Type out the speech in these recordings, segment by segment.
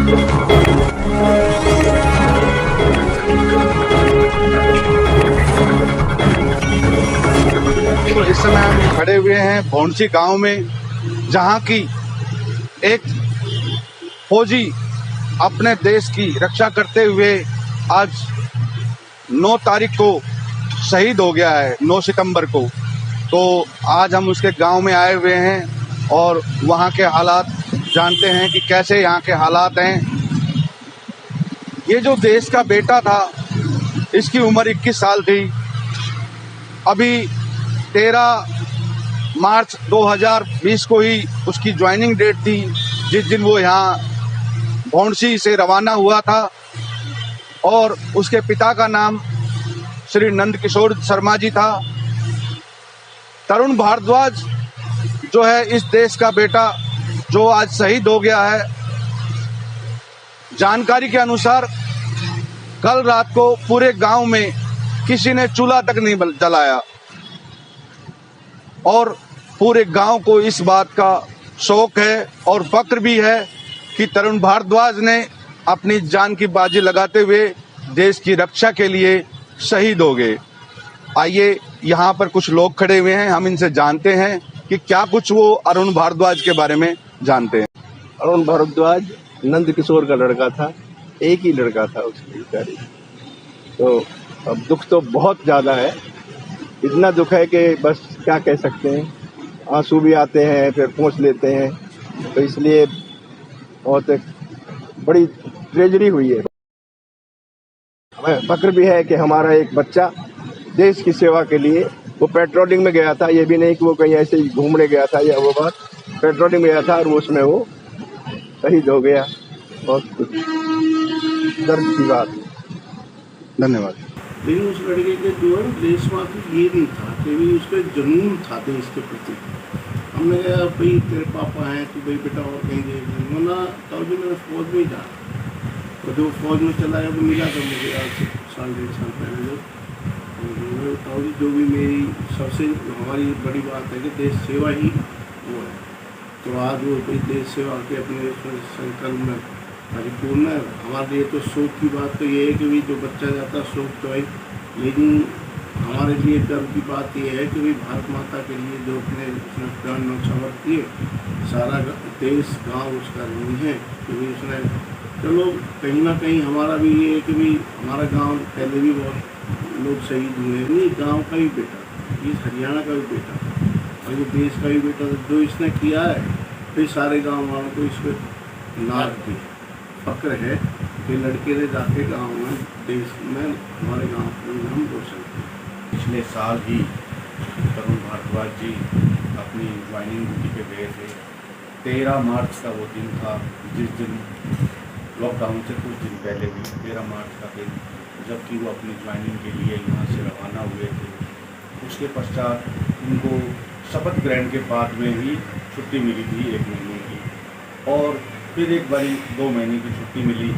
तो इस समय हम खड़े हुए हैं भौंडसी गांव में, जहां की एक फौजी अपने देश की रक्षा करते हुए आज 9 तारीख को शहीद हो गया है, 9 सितंबर को। तो आज हम उसके गांव में आए हुए हैं और वहां के हालात जानते हैं कि कैसे यहाँ के हालात हैं। ये जो देश का बेटा था, इसकी उम्र 21 साल थी। अभी 13 मार्च 2020 को ही उसकी ज्वाइनिंग डेट थी, जिस दिन वो यहाँ भौंडसी से रवाना हुआ था। और उसके पिता का नाम श्री नंद किशोर शर्मा जी था। तरुण भारद्वाज जो है इस देश का बेटा, जो आज शहीद हो गया है। जानकारी के अनुसार कल रात को पूरे गांव में किसी ने चूल्हा तक नहीं जलाया और पूरे गांव को इस बात का शौक है और फक्र भी है कि तरुण भारद्वाज ने अपनी जान की बाजी लगाते हुए देश की रक्षा के लिए शहीद हो गए। आइए, यहाँ पर कुछ लोग खड़े हुए हैं, हम इनसे जानते हैं कि क्या कुछ वो अरुण भारद्वाज के बारे में जानते हैं। अरुण भारद्वाज नंद किशोर का लड़का था, एक ही लड़का था उसकी बेचारी। तो अब दुख तो बहुत ज़्यादा है, इतना दुख है कि बस क्या कह सकते हैं। आंसू भी आते हैं, फिर पोंछ लेते हैं। तो इसलिए बहुत बड़ी ट्रेजरी हुई है। हमें फक्र भी है कि हमारा एक बच्चा देश की सेवा के लिए वो पेट्रोलिंग में गया था। ये भी नहीं कि वो कहीं ऐसे ही घूमने गया था या वो बात, पेट्रोलिंग में गया था और उसमें वो शहीद हो गया। बहुत कुछ दर्द की बात। धन्यवाद। लेकिन उस लड़के के जो है देशवासी ये नहीं था कि भी उसका जुनून था देश के प्रति। हमने कहा भाई तेरे पापा हैं, तू भाई बेटा और कहीं देख वरना तब भी मैं फौज में ही था। और जो फौज में चला गया तो मिला था मुझे आज 1.5 साल पहले। जो जो भी मेरी सबसे हमारी बड़ी बात है कि देश सेवा ही वो है। तो आज वो कोई देश सेवा के अपने संकल्प में परिपूर्ण है। हमारे लिए तो शोक की बात तो ये है कि भी जो बच्चा जाता है शोक तो है, लेकिन हमारे लिए गर्व की बात ये है कि भी भारत माता के लिए जो अपने उसने प्राण न्यौछावर किए, सारा देश गांव उसका नहीं है कि भी उसने चलो कहीं ना कहीं हमारा भी ये है कि भी हमारा गांव पहले भी बहुत लोग शहीद हुए हैं। नहीं, गाँव का भी बेटा, ये हरियाणा का भी बेटा और ये देश का भी बेटा जो इसने किया है, फिर सारे गाँव वालों को इस पर नाज दी फक्र है कि लड़के ने जाके गांव में देश में हमारे गांव को नाम रोशन किया। पिछले साल ही तरुण भारद्वाज जी अपनी ज्वाइनिंग ड्यूटी पे गए थे। 13 मार्च का वो दिन था, जिस दिन लॉकडाउन से कुछ दिन पहले भी 13 मार्च का दिन, जबकि वो अपनी ज्वाइनिंग के लिए यहाँ से रवाना हुए थे। उसके पश्चात उनको शपथ ग्रहण के बाद में ही छुट्टी मिली थी 1 महीने की, और फिर एक बारी 2 महीने की छुट्टी मिली,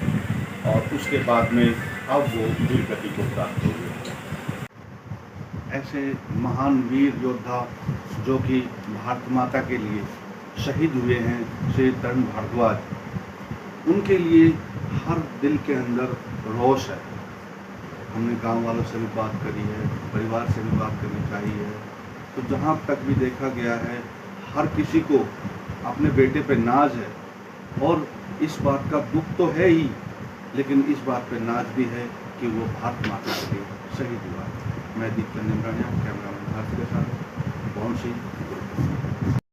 और उसके बाद में अब वो वीर गति को प्राप्त हो गए। ऐसे महान वीर योद्धा जो कि भारत माता के लिए शहीद हुए हैं, श्री तरुण भारद्वाज, उनके लिए हर दिल के अंदर रोष है। हमने गांव वालों से भी बात करी है, परिवार से भी बात करनी चाहिए। तो जहां तक भी देखा गया है, हर किसी को अपने बेटे पे नाज है, और इस बात का दुख तो है ही, लेकिन इस बात पे नाज भी है कि वो भारत माता के लिए शहीद हुआ। मैं दीप्त निमरानिया, कैमरामैन भारत के साथ, भौंडसी।